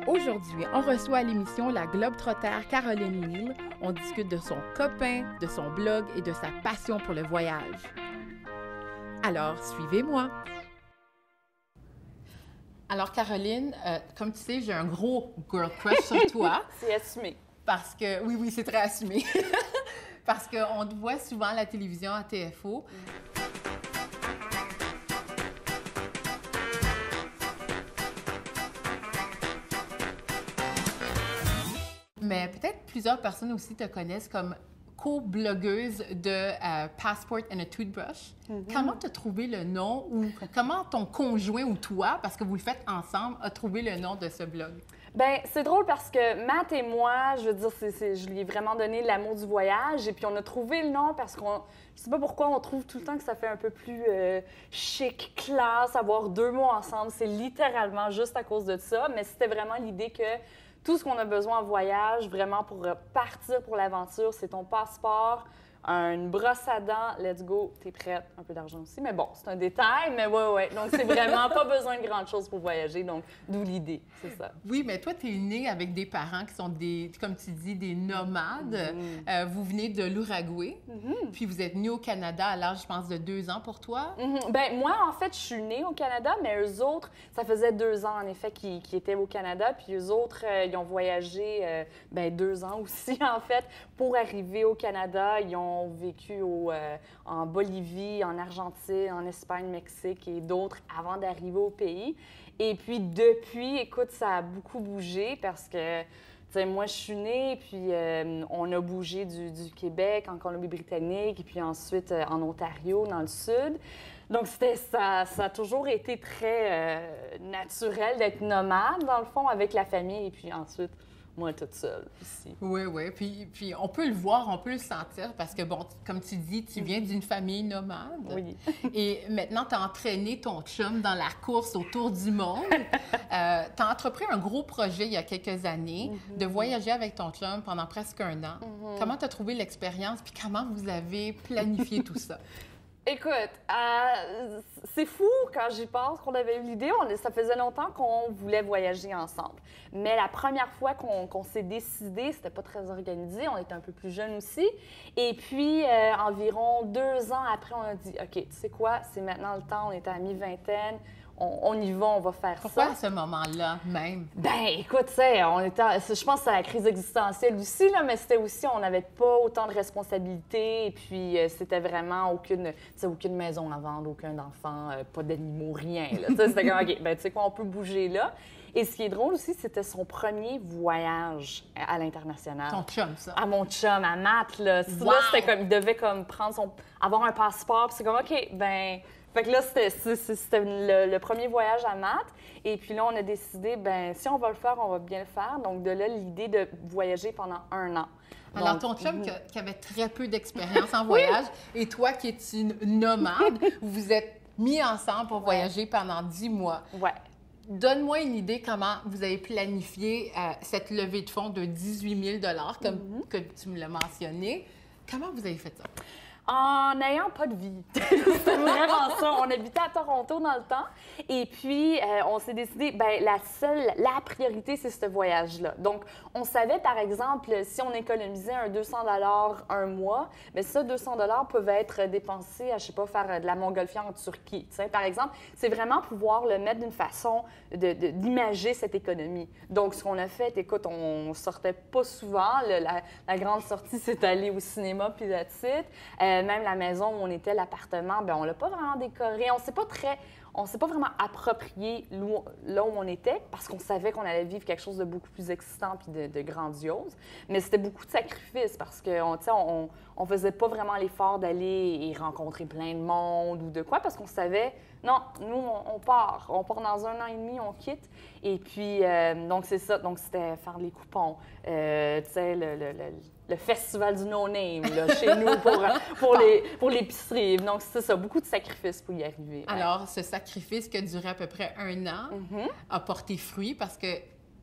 Aujourd'hui, on reçoit à l'émission la globe-trotter Caroline Neal. On discute de son copain, de son blog et de sa passion pour le voyage. Alors, suivez-moi! Alors, Caroline, comme tu sais, j'ai un gros girl crush sur toi. C'est assumé. Parce que, oui, c'est très assumé. Parce qu'on te voit souvent à la télévision, à TFO. Mais peut-être plusieurs personnes aussi te connaissent comme co-blogueuse de Passport and a Toothbrush. Comment tu as trouvé le nom ou comment ton conjoint ou toi, parce que vous le faites ensemble, a trouvé le nom de ce blog? Bien, c'est drôle parce que Matt et moi, je veux dire, je lui ai vraiment donné l'amour du voyage et puis on a trouvé le nom parce qu'on, je sais pas pourquoi, on trouve tout le temps que ça fait un peu plus chic, classe, avoir deux mots ensemble. C'est littéralement juste à cause de ça, mais c'était vraiment l'idée que tout ce qu'on a besoin en voyage, vraiment pour partir pour l'aventure, c'est ton passeport, une brosse à dents, let's go, t'es prête, un peu d'argent aussi, mais bon, c'est un détail, mais ouais. Donc, c'est vraiment pas besoin de grandes choses pour voyager, donc d'où l'idée, c'est ça. Oui, mais toi, t'es née avec des parents qui sont des, comme tu dis, des nomades. Vous venez de l'Uruguay, puis vous êtes nés au Canada à l'âge, je pense, de 2 ans pour toi. Bien, moi, en fait, je suis née au Canada, mais eux autres, ça faisait 2 ans, en effet, qu'ils étaient au Canada, puis eux autres, ils ont voyagé, 2 ans aussi, en fait, pour arriver au Canada. Ils ont vécu en Bolivie, en Argentine, en Espagne, Mexique et d'autres avant d'arriver au pays. Et puis depuis, écoute, ça a beaucoup bougé parce que, tu sais, moi, je suis née, puis on a bougé du Québec en Colombie-Britannique et puis ensuite en Ontario, dans le sud. Donc, ça a toujours été très naturel d'être nomade, dans le fond, avec la famille et puis ensuite moi toute seule aussi. Oui. Puis on peut le voir, on peut le sentir parce que, bon, comme tu dis, tu viens d'une famille nomade. Oui. Et maintenant, tu as entraîné ton chum dans la course autour du monde. Tu as entrepris un gros projet il y a quelques années de voyager avec ton chum pendant presque 1 an. Comment tu as trouvé l'expérience puis comment vous avez planifié tout ça? Écoute, c'est fou quand j'y pense qu'on avait eu l'idée. Ça faisait longtemps qu'on voulait voyager ensemble. Mais la première fois qu'on s'est décidé, c'était pas très organisé. On était un peu plus jeunes aussi. Et puis, environ 2 ans après, on a dit, OK, tu sais quoi, c'est maintenant le temps. On était à mi-vingtaine. On y va, on va faire Pourquoi ça. à ce moment-là même? Ben, écoute, tu sais, je pense que c'est la crise existentielle aussi, là, mais c'était aussi, on n'avait pas autant de responsabilités, et puis c'était vraiment aucune maison à vendre, aucun enfant, pas d'animaux, rien, là. Tu sais, c'était comme, OK, ben, tu sais quoi, on peut bouger là. Et ce qui est drôle aussi, c'était son premier voyage à l'international. Ton chum, ça? À mon chum, à Matt, là. Wow! Là, c'était comme, il devait comme avoir un passeport, puis c'est comme, OK, ben... Fait que là, c'était le premier voyage à Matt. Et puis là, on a décidé, ben si on va le faire, on va bien le faire. Donc, de là, l'idée de voyager pendant 1 an. Alors, ton chum qui avait très peu d'expérience en voyage et toi qui es une nomade, vous vous êtes mis ensemble pour voyager pendant 10 mois. Ouais. Donne-moi une idée comment vous avez planifié cette levée de fonds de 18 000 comme que tu me l'as mentionné. Comment vous avez fait ça? En n'ayant pas de vie. C'était vraiment ça. On habitait à Toronto dans le temps. Et puis, on s'est décidé, bien, la priorité, c'est ce voyage-là. Donc, on savait, par exemple, si on économisait un 200 $ un mois, bien, ça, 200 $ peuvent être dépensés à, je sais pas, faire de la montgolfière en Turquie. Tu sais, par exemple, c'est vraiment pouvoir le mettre d'une façon d'imager cette économie. Donc, ce qu'on a fait, écoute, on sortait pas souvent. La grande sortie, c'est aller au cinéma, puis that's it. Même la maison où on était, l'appartement, bien, on l'a pas vraiment décoré. On s'est pas vraiment approprié là où on était parce qu'on savait qu'on allait vivre quelque chose de beaucoup plus excitant puis de grandiose. Mais c'était beaucoup de sacrifices parce qu'on faisait pas vraiment l'effort d'aller y rencontrer plein de monde ou de quoi parce qu'on savait Non, nous, on part. On part dans 1 an et demi, on quitte. Et puis, donc, c'est ça. Donc, c'était faire les coupons. Tu sais, le festival du no-name, là, chez nous, pour l'épicerie. Donc, c'est ça, beaucoup de sacrifices pour y arriver. Ouais. Alors, ce sacrifice qui a duré à peu près 1 an a porté fruit parce que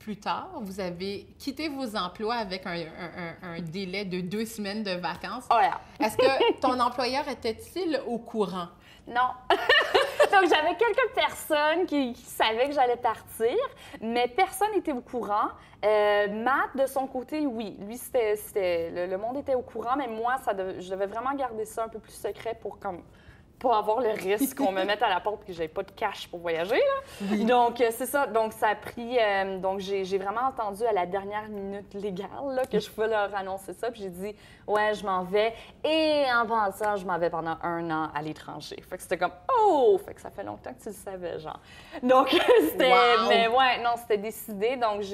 plus tard, vous avez quitté vos emplois avec un délai de 2 semaines de vacances. Oh là. Est-ce que ton employeur était-il au courant? Non. Donc, j'avais quelques personnes qui savaient que j'allais partir, mais personne n'était au courant. Matt, de son côté, oui. Lui, le monde était au courant, mais moi, je devais vraiment garder ça un peu plus secret pour pas avoir le risque qu'on me mette à la porte et que j'avais pas de cash pour voyager. Là. Oui. Donc, c'est ça. Donc, ça a pris... donc, j'ai vraiment attendu à la dernière minute légale là, que je pouvais leur annoncer ça. Puis j'ai dit, ouais, je m'en vais. Et en pensant, je m'en vais pendant 1 an à l'étranger. Fait que c'était comme, oh! Fait que ça fait longtemps que tu le savais, genre. Donc, c'était... Wow. Mais ouais, non, c'était décidé. Donc,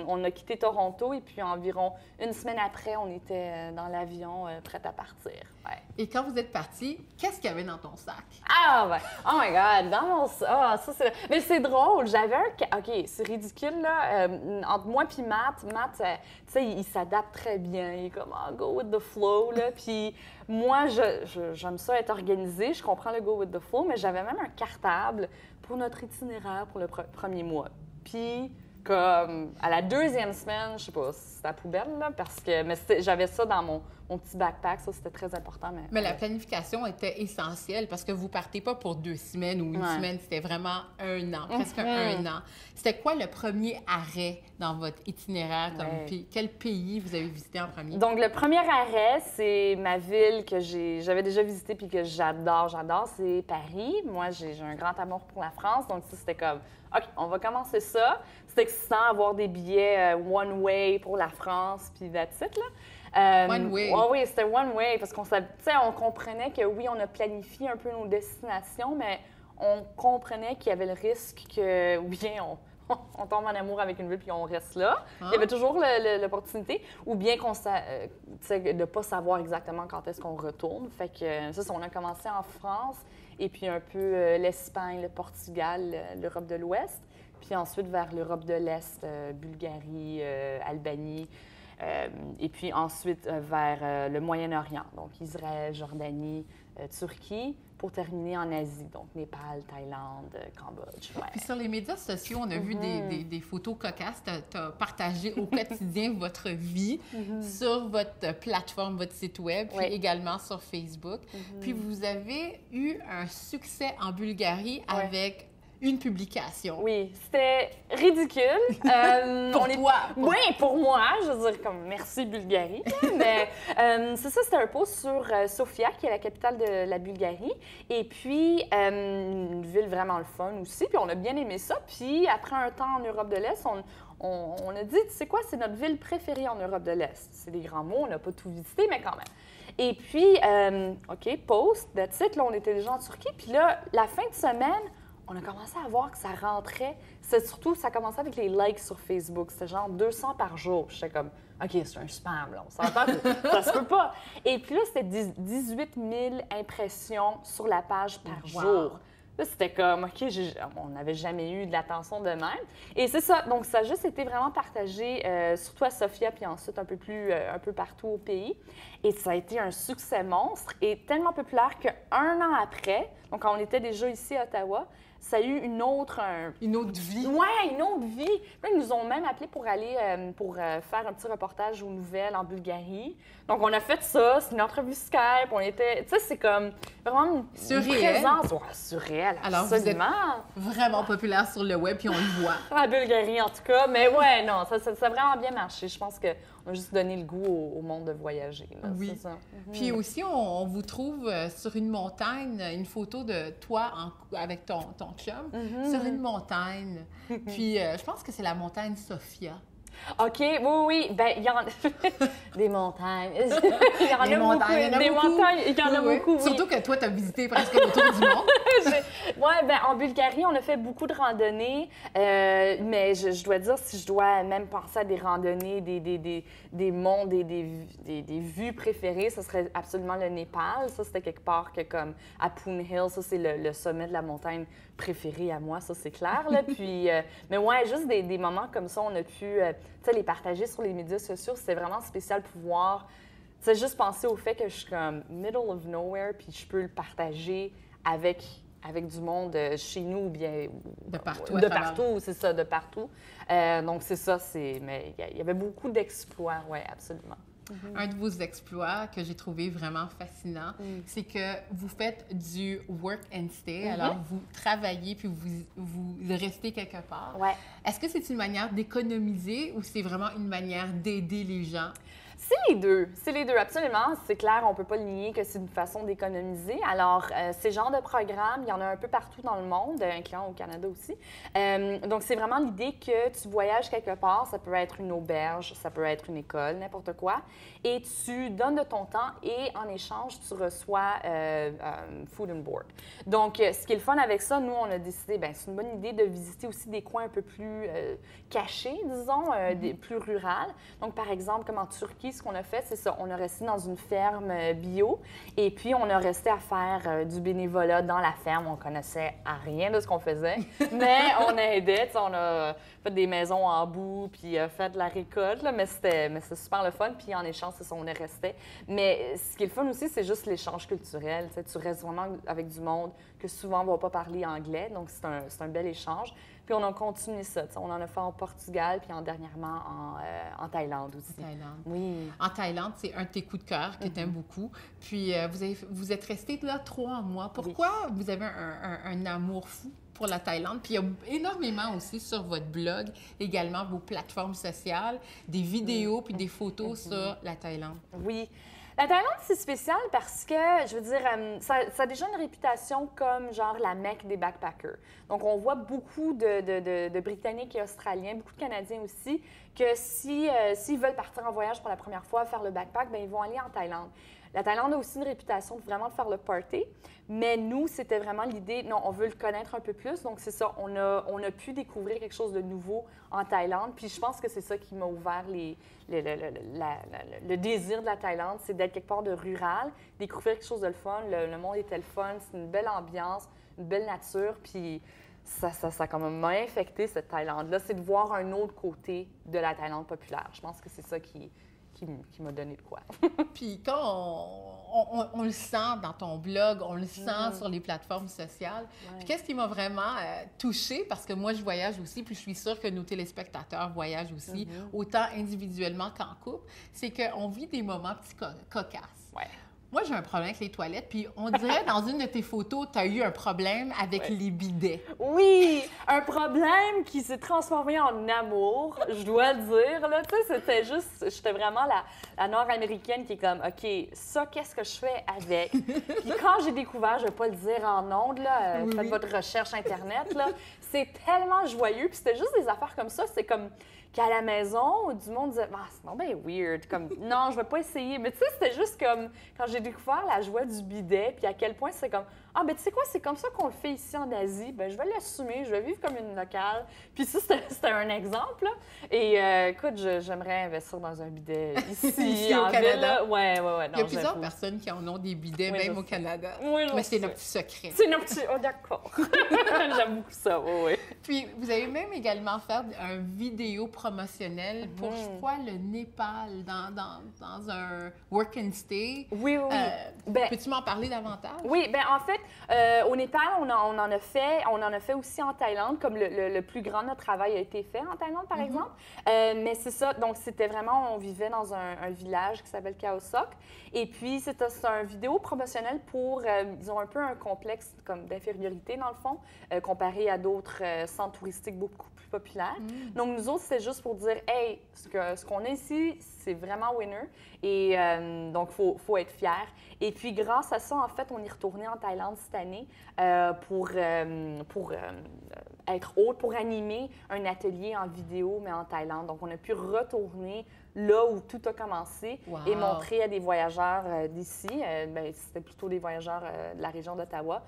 on a quitté Toronto et puis environ 1 semaine après, on était dans l'avion, prête à partir. Ouais. Et quand vous êtes parti, qu'est-ce qu'il y avait dans ton sac? Ah, ben, oh my God, dans mon sac. Ah, ça, c'est... Mais c'est drôle, j'avais un... OK, c'est ridicule, là. Entre moi puis Matt, tu sais, il s'adapte très bien. Il est comme, go with the flow, là. Puis moi, j'aime ça être organisée. Je comprends le go with the flow, mais j'avais même un cartable pour notre itinéraire pour le premier mois. Puis... Comme à la 2e semaine, je sais pas, c'était à la poubelle, là, parce que j'avais ça dans mon petit backpack, ça, c'était très important. Mais la planification était essentielle parce que vous partez pas pour 2 semaines ou 1 semaine, c'était vraiment 1 an, presque 1 an. C'était quoi le premier arrêt dans votre itinéraire? Quel pays vous avez visité en premier? Donc, le premier arrêt, c'est ma ville que j'avais déjà visitée puis que j'adore, c'est Paris. Moi, j'ai un grand amour pour la France, donc ça, c'était comme... OK, on va commencer ça. C'est excitant avoir des billets one way pour la France, puis that's it, là. One way? Oui, c'était one way, parce qu'on comprenait que oui, on a planifié un peu nos destinations, mais on comprenait qu'il y avait le risque que, ou bien on tombe en amour avec une ville puis on reste là. Il y avait toujours l'opportunité, ou bien de ne pas savoir exactement quand est-ce qu'on retourne. Fait que ça, on a commencé en France, et puis un peu l'Espagne, le Portugal, l'Europe de l'Ouest, puis ensuite vers l'Europe de l'Est, Bulgarie, Albanie, et puis ensuite vers le Moyen-Orient, donc Israël, Jordanie, Turquie, pour terminer en Asie, donc Népal, Thaïlande, Cambodge. Ouais. Puis sur les médias sociaux, on a vu des photos cocasses. Tu as partagé au quotidien votre vie sur votre plateforme, votre site web, puis également sur Facebook. Puis vous avez eu un succès en Bulgarie avec une publication. Oui, c'était ridicule. Pour toi? Oui, pour moi. Je veux dire, comme merci Bulgarie. Mais c'est ça, c'était un post sur Sofia, qui est la capitale de la Bulgarie. Et puis, une ville vraiment le fun aussi. Puis on a bien aimé ça. Puis après un temps en Europe de l'Est, on a dit, tu sais quoi, c'est notre ville préférée en Europe de l'Est. C'est des grands mots, on n'a pas tout visité, mais quand même. Et puis, OK, post, that's it. Là, on était déjà en Turquie. Puis là, la fin de semaine, on a commencé à voir que ça rentrait. Surtout, ça commençait avec les likes sur Facebook. C'était genre 200 par jour. J'étais comme, OK, c'est un spam, là. On s'entend que ça se peut pas. Et puis là, c'était 18 000 impressions sur la page par jour. Là, c'était comme, OK, on n'avait jamais eu de l'attention de même. Et c'est ça. Donc, ça a juste été vraiment partagé, surtout à Sofia, puis ensuite un peu partout au pays. Et ça a été un succès monstre et tellement populaire qu'1 an après, donc quand on était déjà ici à Ottawa, ça a eu une autre vie. Oui, une autre vie. Là, ils nous ont même appelés pour aller faire un petit reportage aux nouvelles en Bulgarie. Donc, on a fait ça. C'est une entrevue Skype. On était... Tu sais, c'est comme vraiment une présence. Ouais, surréel, alors, absolument. Vous êtes vraiment populaire sur le web, puis on le voit. En Bulgarie, en tout cas. Mais ouais, non, ça a vraiment bien marché. Je pense qu'on a juste donné le goût au monde de voyager. Là, oui. C'est ça. Puis aussi, on vous trouve sur une montagne, une photo de toi avec ton chum, sur une montagne. Puis je pense que c'est la montagne Sofia. OK, oui, oui. Ben, il y en a des montagnes. Il y en Des a montagnes, beaucoup. Des montagnes, il y en a Oui, oui. beaucoup, oui. Surtout que toi, tu as visité presque le tour du monde. Oui, ben, en Bulgarie, on a fait beaucoup de randonnées, mais je dois dire, si je dois même penser à des randonnées, des monts, des vues préférées, ce serait absolument le Népal. Ça, c'était quelque part que, comme à Poon Hill, ça, c'est le sommet de la montagne préféré à moi, ça, c'est clair. Là. Puis, mais ouais, juste des moments comme ça, on a pu tu sais, les partager sur les médias sociaux. C'était vraiment spécial de pouvoir, tu sais, juste penser au fait que je suis comme middle of nowhere, puis je peux le partager avec du monde chez nous ou bien De partout. de partout, c'est ça, de partout. Donc c'est ça, mais il y avait beaucoup d'exploits, oui, absolument. Un de vos exploits que j'ai trouvé vraiment fascinant, c'est que vous faites du work and stay. Alors, vous travaillez puis vous restez quelque part. Ouais. Est-ce que c'est une manière d'économiser ou c'est vraiment une manière d'aider les gens? C'est les deux, absolument. C'est clair, on ne peut pas le nier que c'est une façon d'économiser. Alors, ces genres de programmes, il y en a un peu partout dans le monde, incluant au Canada aussi. Donc, c'est vraiment l'idée que tu voyages quelque part, ça peut être une auberge, ça peut être une école, n'importe quoi, et tu donnes de ton temps et en échange, tu reçois food and board. Donc, ce qui est le fun avec ça, nous, on a décidé, bien, c'est une bonne idée de visiter aussi des coins un peu plus cachés, disons, plus rurales. Donc, par exemple, comme en Turquie, ce qu'on a fait, c'est ça. On a resté dans une ferme bio et puis on a resté à faire du bénévolat dans la ferme. On connaissait à rien de ce qu'on faisait, mais on aidait. On a fait des maisons en bout puis fait de la récolte, là, mais c'était super le fun. Puis en échange, c'est ça, on est resté. Mais ce qui est le fun aussi, c'est juste l'échange culturel. Tu restes vraiment avec du monde que souvent on ne va pas parler anglais, donc c'est un bel échange. Puis on a continué ça. On en a fait en Portugal, puis dernièrement en Thaïlande aussi. En Thaïlande. Oui. En Thaïlande, c'est un de tes coups de cœur que tu aimes beaucoup. Puis vous êtes resté là 3 mois. Pourquoi vous avez un amour fou pour la Thaïlande? Puis il y a énormément aussi sur votre blog, également vos plateformes sociales, des vidéos puis des photos sur la Thaïlande. Oui. La Thaïlande, c'est spécial parce que, je veux dire, ça a déjà une réputation comme genre la Mecque des backpackers. Donc, on voit beaucoup de Britanniques et Australiens, beaucoup de Canadiens aussi, que s'ils veulent partir en voyage pour la première fois, faire le backpack, bien, ils vont aller en Thaïlande. La Thaïlande a aussi une réputation vraiment de faire le party, mais nous, c'était vraiment l'idée, non, on veut le connaître un peu plus, donc c'est ça, on a pu découvrir quelque chose de nouveau en Thaïlande, puis je pense que c'est ça qui m'a ouvert le désir de la Thaïlande, c'est d'être quelque part de rural, découvrir quelque chose de le fun, le monde était le fun, c'est une belle ambiance, une belle nature, puis ça quand même m'a infecté cette Thaïlande-là, c'est de voir un autre côté de la Thaïlande populaire. Je pense que c'est ça qui m'a donné de quoi. Puis quand on le sent dans ton blog, on le sent sur les plateformes sociales. Ouais. Puis qu'est-ce qui m'a vraiment touchée, parce que moi, je voyage aussi, puis je suis sûre que nos téléspectateurs voyagent aussi, autant individuellement qu'en couple, c'est qu'on vit des moments petits cocasses. Ouais. Moi, j'ai un problème avec les toilettes, puis on dirait dans une de tes photos, tu as eu un problème avec les bidets. Oui, un problème qui s'est transformé en amour, je dois le dire. Là, tu sais, c'était juste, j'étais vraiment la Nord-américaine qui est comme, OK, ça, qu'est-ce que je fais avec? Puis quand j'ai découvert, je vais pas le dire en ondes, là, faites votre recherche Internet, là, c'est tellement joyeux, puis c'était juste des affaires comme ça, c'est comme qu'à la maison, du monde disait « Ah, c'est non bien weird, comme non, je vais pas essayer. » Mais tu sais, c'était juste comme quand j'ai découvert la joie du bidet, puis à quel point c'est comme « Ah, ben tu sais quoi, c'est comme ça qu'on le fait ici en Asie, ben je vais l'assumer, je vais vivre comme une locale. » Puis ça, c'était un exemple, là. Et écoute, j'aimerais investir dans un bidet ici au Canada. Ouais. Non, il y a plusieurs personnes qui en ont des bidets, même au Canada. Oui, mais c'est notre petit secret. C'est notre petit... Oh, d'accord. J'aime beaucoup ça, oui. Puis, vous avez même également fait un vidéo promotionnel pour, je crois, le Népal, dans un work and stay. Oui. Peux-tu m'en parler davantage? Oui, bien en fait, au Népal, on en a fait aussi en Thaïlande, comme le plus grand de notre travail a été fait en Thaïlande, par exemple. Mais c'est ça, donc c'était vraiment, on vivait dans un village qui s'appelle Khao Sok. Et puis, c'est un vidéo promotionnel pour, ils ont un peu un complexe comme d'infériorité, dans le fond, comparé à d'autres centres touristiques beaucoup plus populaires. Donc, nous autres, c'est juste pour dire, hey, ce qu'on a ici, c'est vraiment winner. Et donc, il faut être fier. Et puis, grâce à ça, en fait, on est retourné en Thaïlande cette année pour être hôte, pour animer un atelier en vidéo, mais en Thaïlande. Donc, on a pu retourner là où tout a commencé et montrer à des voyageurs d'ici, c'était plutôt des voyageurs de la région d'Ottawa,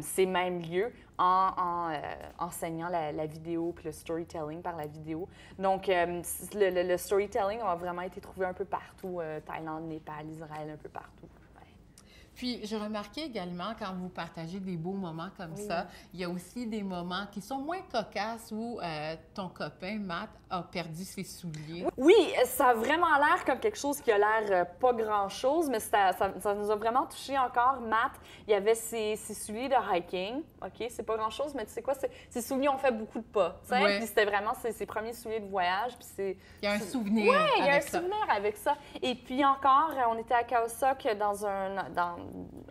ces mêmes lieux en enseignant la vidéo puis le storytelling par la vidéo. Donc, le storytelling a vraiment été trouvé un peu partout, Thaïlande, Népal, Israël, un peu partout. Puis, j'ai remarqué également, quand vous partagez des beaux moments comme ça, il y a aussi des moments qui sont moins cocasses où ton copain, Matt, a perdu ses souliers. Oui, ça a vraiment l'air comme quelque chose qui a l'air pas grand-chose, mais ça nous a vraiment touché encore. Matt, il y avait ses souliers de hiking. OK, c'est pas grand-chose, mais tu sais quoi, ses souliers ont fait beaucoup de pas. Ouais. Puis c'était vraiment ses premiers souliers de voyage. Puis il y a un souvenir avec ça. Oui, il y a un souvenir avec ça. Et puis encore, on était à Kaosak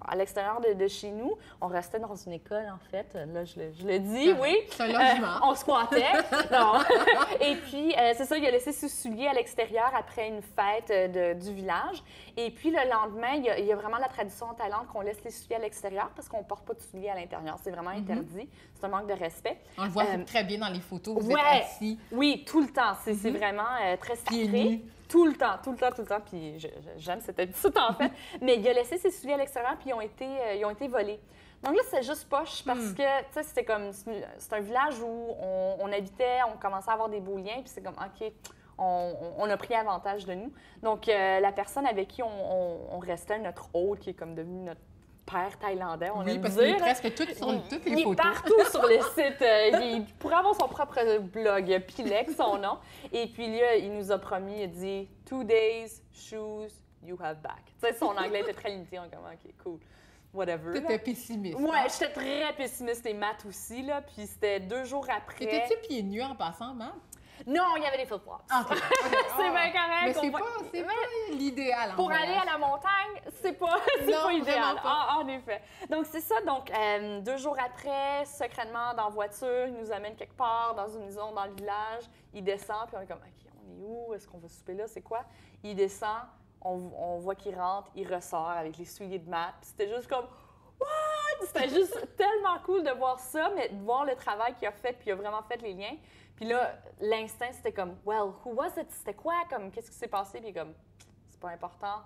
à l'extérieur de chez nous. On restait dans une école, en fait. Là, je le dis, oui. C'est un logement. On squattait. Non. Et puis, c'est ça, il a laissé ses souliers à l'extérieur après une fête du village. Et puis, le lendemain, il y a vraiment la tradition en Thaïlande qu'on laisse les souliers à l'extérieur parce qu'on ne porte pas de souliers à l'intérieur. C'est vraiment interdit. C'est un manque de respect. On le voit très bien dans les photos. Vous êtes assis. Oui, tout le temps. C'est vraiment très sacré. Tout le temps. Puis j'aime cette habitude, en fait. Mais il a laissé ses souliers à l'extérieur, puis ils ont été volés. Donc là, c'est juste poche parce que, tu sais, c'était comme... C'est un village où on habitait, on commençait à avoir des beaux liens, puis c'est comme, OK, on a pris avantage de nous. Donc, la personne avec qui on restait, notre hôte, qui est comme devenu notre père thaïlandais, on aime parce dire. qu'il est presque toutes les photos. Il est partout sur le site. Il pourrait avoir son propre blog, Pilex, son nom. Et puis là, il nous a promis, il a dit « 2 days, shoes, you have back ». Tu sais, son anglais était très limité. On est comme « OK, cool, whatever ». T'étais pessimiste. Ouais, j'étais très pessimiste et Matt aussi, là. Puis c'était 2 jours après. T'étais-tu pieds nus en passant, Matt? Non, il y avait des flip-flops. Okay. C'est bien correct. Mais c'est pas l'idéal. Pour aller à la montagne, c'est pas idéal. En effet. Donc, c'est ça. Donc, 2 jours après, secrètement, dans la voiture, il nous amène quelque part, dans une maison, dans le village. Il descend, puis on est comme, OK, on est où? Est-ce qu'on va souper là? C'est quoi? Il descend, on voit qu'il rentre, il ressort avec les souliers de Matt. Puis c'était juste comme, what? C'était juste tellement cool de voir ça, mais de voir le travail qu'il a fait, puis il a vraiment fait les liens. Puis là, l'instinct, c'était comme, well, who was it? C'était quoi? Comme, qu'est-ce qui s'est passé? Puis comme, c'est pas important,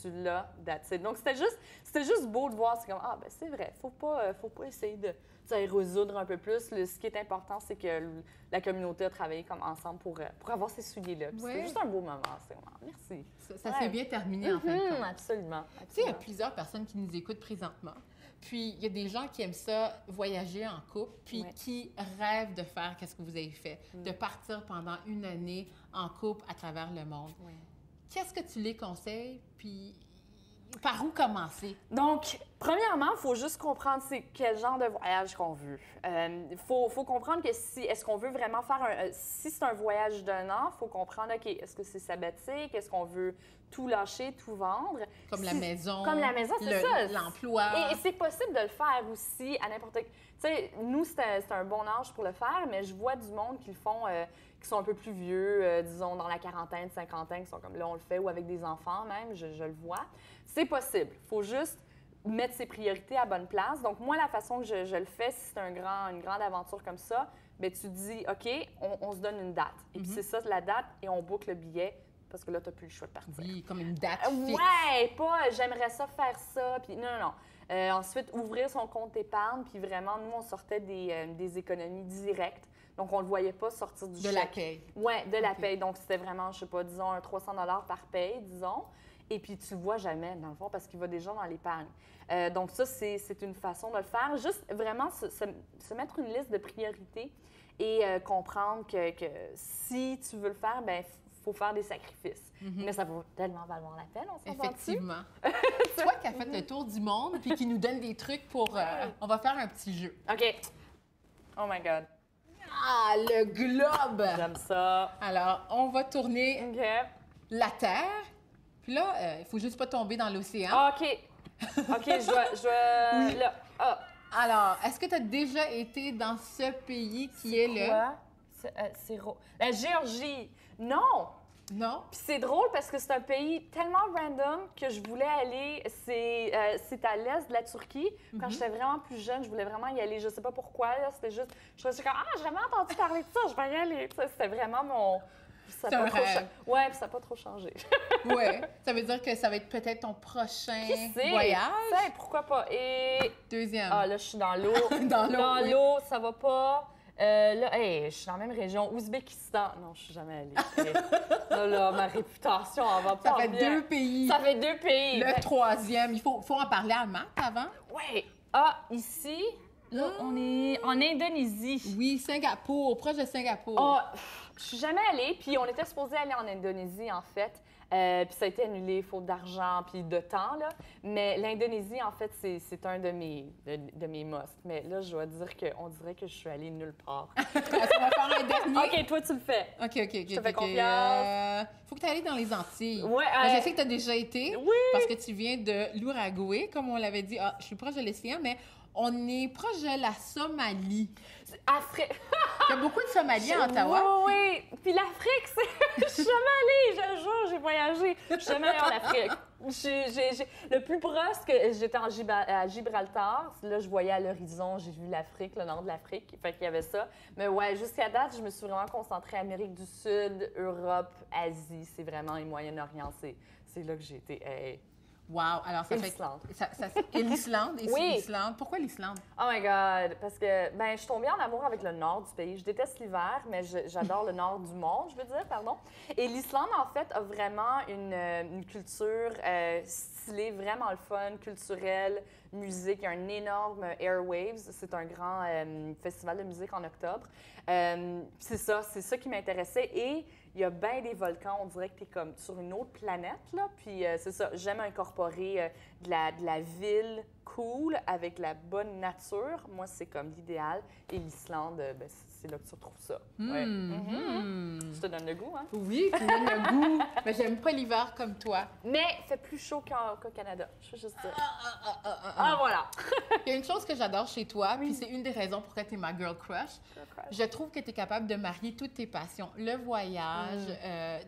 tu l'as, that's it. Donc, c'était juste beau de voir. C'est comme, ben c'est vrai, faut pas essayer de résoudre un peu plus. Ce qui est important, c'est que la communauté a travaillé comme ensemble pour avoir ces souliers-là. C'était juste un beau moment. C'est vraiment, merci. Ça s'est bien terminé, en fait. Absolument. Tu sais, il y a plusieurs personnes qui nous écoutent présentement. Puis, il y a des gens qui aiment ça, voyager en couple, puis qui rêvent de faire ce que vous avez fait, de partir pendant 1 année en couple à travers le monde. Qu'est-ce que tu les conseilles, puis par où commencer? Donc, premièrement, il faut juste comprendre c'est quel genre de voyage qu'on veut. Il faut comprendre que est-ce qu'on veut vraiment faire si c'est un voyage d'1 an, il faut comprendre, OK, est-ce que c'est sabbatique? Est-ce qu'on veut tout lâcher, tout vendre? Comme la maison. Comme la maison, c'est ça. L'emploi. Et c'est possible de le faire aussi à n'importe quel... Tu sais, nous, c'est un bon âge pour le faire, mais je vois du monde qui le font, qui sont un peu plus vieux, disons dans la quarantaine, cinquantaine, qui sont comme là, on le fait, ou avec des enfants même, je le vois. C'est possible. Il faut juste mettre ses priorités à bonne place. Donc, moi, la façon que je le fais, si c'est une grande aventure comme ça, bien, tu te dis, OK, on se donne une date. Et puis, c'est ça, la date, et on boucle le billet, parce que là, tu n'as plus le choix de partir. Oui, comme une date fixe. Ouais, pas j'aimerais ça faire ça, puis non. Ensuite, ouvrir son compte épargne, puis vraiment, nous, on sortait des économies directes. Donc, on ne le voyait pas sortir du chèque. De la paye. Oui, de la paye. Donc, c'était vraiment, je sais pas, disons, un 300 $ par paye, disons. Et puis, tu le vois jamais, dans le fond, parce qu'il va déjà dans l'épargne. Donc, ça, c'est une façon de le faire. Juste vraiment se mettre une liste de priorités et comprendre que si tu veux le faire, bien, il faut faire des sacrifices. Mais ça vaut tellement valoir la peine, on s'entend dessus. Effectivement. Toi qui as fait le tour du monde puis qui nous donne des trucs pour... on va faire un petit jeu. OK. Oh my God. Ah, le globe! J'aime ça. Alors, on va tourner la Terre. Puis là, il faut juste pas tomber dans l'océan. OK. OK, je dois... Oui. Là. Ah. Alors, est-ce que tu as déjà été dans ce pays qui est le... C'est la Géorgie. Non! Non? Puis c'est drôle parce que c'est un pays tellement random que je voulais aller. C'est à l'est de la Turquie. Quand j'étais vraiment plus jeune, je voulais vraiment y aller. Je sais pas pourquoi. C'était juste. Je me suis comme, j'ai jamais entendu parler de ça, je vais y aller. Tu sais, c'était vraiment mon. C'est un rêve. Ouais, puis ça n'a pas trop changé. Ouais. Ça veut dire que ça va être peut-être ton prochain voyage? Tu sais, pourquoi pas? Et. Deuxième. Ah, là, je suis dans l'eau. Dans l'eau, l'eau, ça va pas. Là, je suis dans la même région, Ouzbékistan. Non, je suis jamais allée. Là, ma réputation, elle va pas Ça fait bien. 2 pays. Ça fait 2 pays. Le troisième, il faut en parler à Matt avant. Ouais. Ah, ici, là, on est en Indonésie. Oui, Singapour, proche de Singapour. Ah, je suis jamais allée, puis on était supposé aller en Indonésie, en fait. Puis ça a été annulé, faute d'argent, puis de temps, là. Mais l'Indonésie, en fait, c'est un de mes musts. Mais là, je dois dire qu'on dirait que je suis allée nulle part. Est-ce qu'on va faire un dernier? OK, toi, tu le fais. OK. Je te fais confiance. Faut que tu ailles dans les Antilles. Ouais, Je sais que tu as déjà été. Oui. Parce que tu viens de l'Uruguay, comme on l'avait dit. Ah, je suis proche de l'océan, mais on est proche de la Somalie. Afrique. Il y a beaucoup de Somaliens à Ottawa. Oui. Puis l'Afrique, je suis jamais allée, je le jure, j'ai voyagé. Je suis jamais allée en Afrique. Le plus proche, que j'étais à Gibraltar. Là, je voyais à l'horizon, j'ai vu l'Afrique, le nord de l'Afrique. Fait qu'il y avait ça. Mais ouais, jusqu'à date, je me suis vraiment concentrée Amérique du Sud, Europe, Asie. C'est vraiment le Moyen-Orient. C'est là que j'ai été. Hey. Wow! Alors, ça l'Islande. Et l'Islande? Et Oui. l'Islande. Pourquoi l'Islande? Oh my God! Parce que, je suis tombée en amour avec le nord du pays. Je déteste l'hiver, mais j'adore le nord du monde, je veux dire, pardon. Et l'Islande, en fait, a vraiment une culture stylée, vraiment le fun, culturelle, musique. Il y a un énorme Airwaves. C'est un grand festival de musique en octobre. C'est ça qui m'intéressait. Et il y a bien des volcans, on dirait que tu es comme sur une autre planète, là. Puis c'est ça, j'aime incorporer de la ville cool avec la bonne nature. Moi, c'est comme l'idéal. Et l'Islande, c'est là que tu retrouves ça. Ouais. Je te donne le goût, hein? Oui, tu me donnes le goût. Mais j'aime pas l'hiver comme toi. Mais il fait plus chaud qu'au Canada, je veux juste dire. Voilà! Il y a une chose que j'adore chez toi, puis c'est une des raisons pourquoi tu es ma girl crush. Je trouve que tu es capable de marier toutes tes passions. Le voyage,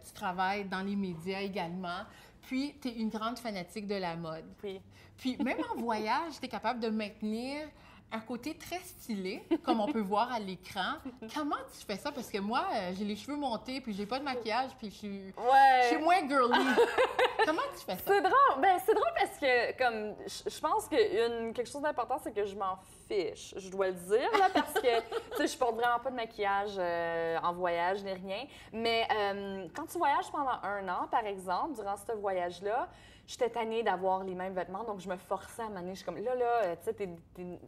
tu travailles dans les médias également, puis tu es une grande fanatique de la mode. Oui. Puis même en voyage, tu es capable de maintenir un côté très stylé, comme on peut voir à l'écran. Comment tu fais ça? Parce que moi, j'ai les cheveux montés, puis j'ai pas de maquillage, puis je suis moins girly. Comment tu fais ça? C'est drôle. C'est drôle parce que, comme, je pense que quelque chose d'important, c'est que je m'en fiche. Je dois le dire, là, parce que, tu sais, je porte vraiment pas de maquillage en voyage ni rien. Mais quand tu voyages pendant 1 an, par exemple, durant ce voyage-là, j'étais tannée d'avoir les mêmes vêtements, donc je me forçais à m'amener. Je suis comme, tu sais, t'es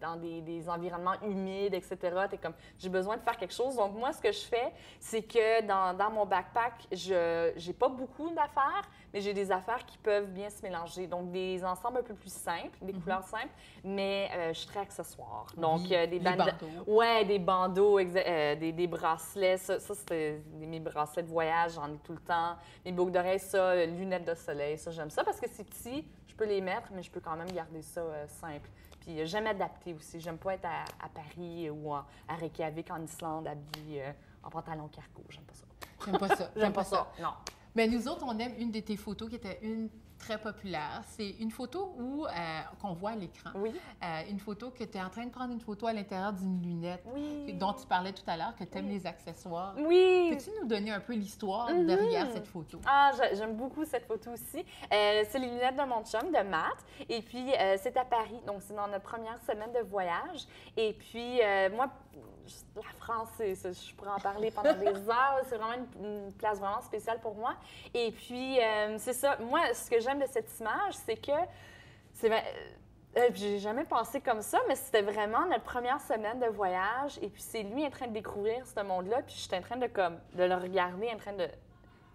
dans des environnements humides, etc. T'es comme, j'ai besoin de faire quelque chose. Donc, moi, ce que je fais, c'est que dans mon backpack, j'ai pas beaucoup d'affaires, mais j'ai des affaires qui peuvent bien se mélanger. Donc, des ensembles un peu plus simples, des couleurs simples, mais je suis très accessoire. Donc, des bandeaux. Ouais, des bandeaux, des bracelets. Ça c'était mes bracelets de voyage, j'en ai tout le temps. Mes boucles d'oreilles, ça, lunettes de soleil, ça, j'aime ça parce que c'est petit, je peux les mettre, mais je peux quand même garder ça simple. Puis j'aime adapter aussi. J'aime pas être à Paris ou à Reykjavik, en Islande, habillée en pantalon cargo. J'aime pas ça. J'aime pas ça. J'aime pas ça. Non. Mais nous autres, on aime une de tes photos qui était une très populaire. C'est une photo qu'on voit à l'écran. Oui. Une photo que tu es en train de prendre une photo à l'intérieur d'une lunette dont tu parlais tout à l'heure, que tu aimes les accessoires. Oui. Peux-tu nous donner un peu l'histoire derrière cette photo? Ah, j'aime beaucoup cette photo aussi. C'est les lunettes de mon chum, de Matt. Et puis, c'est à Paris. Donc, c'est dans notre première semaine de voyage. Et puis, moi, la France, je pourrais en parler pendant des heures. C'est vraiment une place vraiment spéciale pour moi. Et puis, c'est ça. Moi, ce que j'aime de cette image, c'est que j'ai jamais pensé comme ça, mais c'était vraiment notre première semaine de voyage. Et puis, c'est lui en train de découvrir ce monde-là. Puis, j'étais en train de le regarder, en train de...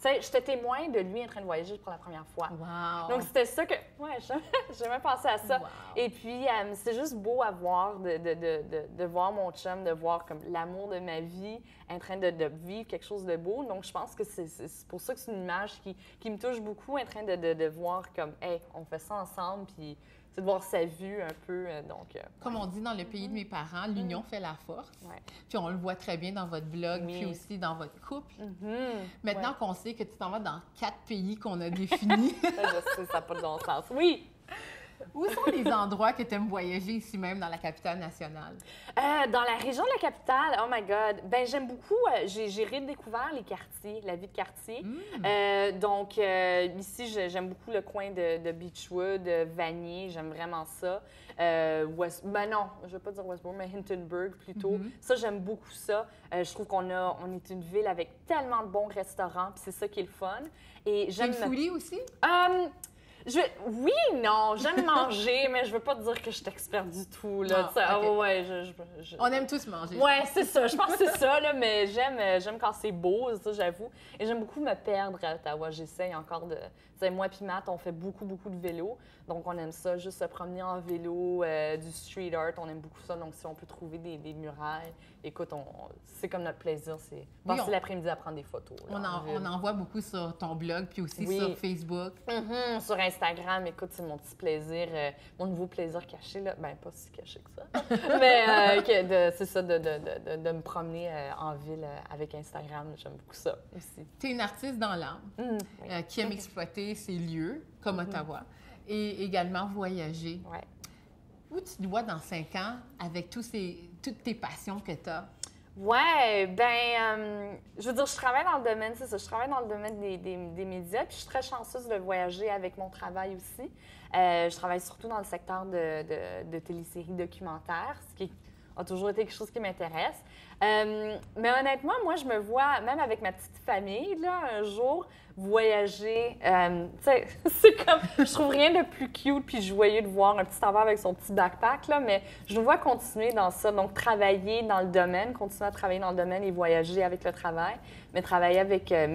Tu sais, j'étais témoin de lui en train de voyager pour la première fois. Wow! Donc, c'était ça que... Ouais, j'ai jamais pensé à ça. Wow. Et puis, c'est juste beau à voir, de voir mon chum, de voir comme l'amour de ma vie en train de vivre quelque chose de beau. Donc, je pense que c'est pour ça que c'est une image qui me touche beaucoup, en train de voir comme, hey, on fait ça ensemble, puis c'est de voir sa vue un peu. Comme on dit dans le pays de mes parents, l'union fait la force. Ouais. Puis on le voit très bien dans votre blog, Oui. puis aussi dans votre couple. Mhm. Maintenant qu'on sait que tu t'en vas dans 4 pays qu'on a définis, Je sais, ça n'a pas de bon sens. Oui! où sont les endroits que tu aimes voyager ici même dans la capitale nationale? Dans la région de la capitale, oh my God, ben j'aime beaucoup, j'ai redécouvert les quartiers, la vie de quartier. Ici, j'aime beaucoup le coin de Beechwood, Vanier, j'aime vraiment ça. Non, je vais pas dire Westboro, mais Hintonburg plutôt. Ça, j'aime beaucoup ça. Je trouve on est une ville avec tellement de bons restaurants, puis c'est ça qui est le fun. Et J'aime foodie aussi? Oui, non, j'aime manger, mais je veux pas te dire que je suis experte du tout. Là, On aime tous manger. Ouais, c'est ça. Je pense que c'est ça, là, mais j'aime quand c'est beau, ça, j'avoue. Et j'aime beaucoup me perdre à Ottawa. J'essaye encore de... Tu sais, moi puis Matt, on fait beaucoup de vélo. Donc, on aime ça, juste se promener en vélo, du street art, on aime beaucoup ça. Donc, si on peut trouver des murailles, écoute, c'est comme notre plaisir, c'est passer l'après-midi à prendre des photos. Là, on en voit beaucoup sur ton blog, puis aussi sur Facebook. Sur Instagram, écoute, c'est mon petit plaisir, mon nouveau plaisir caché, là. Ben, pas si caché que ça. Mais c'est ça, de me promener en ville avec Instagram, j'aime beaucoup ça aussi. Tu es une artiste dans l'âme, qui aime exploiter ses lieux, comme Ottawa, et également voyager. Ouais. Où tu te vois dans 5 ans avec toutes tes passions que tu as? Ouais, je veux dire, je travaille dans le domaine, c'est ça, je travaille dans le domaine des médias, puis je suis très chanceuse de voyager avec mon travail aussi. Je travaille surtout dans le secteur de téléséries documentaires, ce qui a toujours été quelque chose qui m'intéresse. Mais honnêtement, moi, je me vois, même avec ma petite famille, là, un jour, voyager. Tu sais, c'est comme, je trouve rien de plus cute puis joyeux de voir un petit enfant avec son petit backpack, là, mais je me vois continuer dans ça. Donc, travailler dans le domaine, continuer à travailler dans le domaine et voyager avec le travail, mais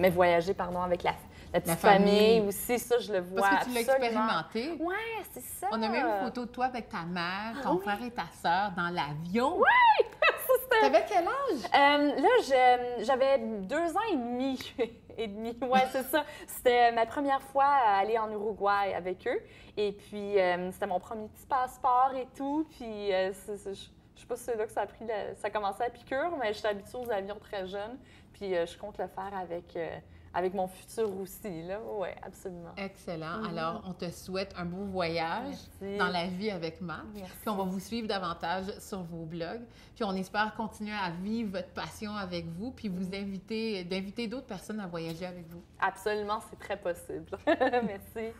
voyager, avec la petite famille aussi, ça, je le vois. Parce que tu l'as expérimenté. Ouais, c'est ça. On a même une photo de toi avec ta mère, ton frère et ta sœur dans l'avion. Oui! T'avais quel âge? Là, j'avais 2 ans et demi. Ouais, c'est ça. C'était ma première fois à aller en Uruguay avec eux. Et puis, c'était mon premier petit passeport et tout. Puis, je sais pas si c'est là que ça a commencé à piqûre, mais j'étais habituée aux avions très jeunes. Puis, je compte le faire avec mon futur aussi, là. Oui, absolument. Excellent. Alors, on te souhaite un beau voyage dans la vie avec Matt. Merci. Puis on va vous suivre davantage sur vos blogs. Puis on espère continuer à vivre votre passion avec vous, puis d'inviter d'autres personnes à voyager avec vous. Absolument, c'est très possible. Merci.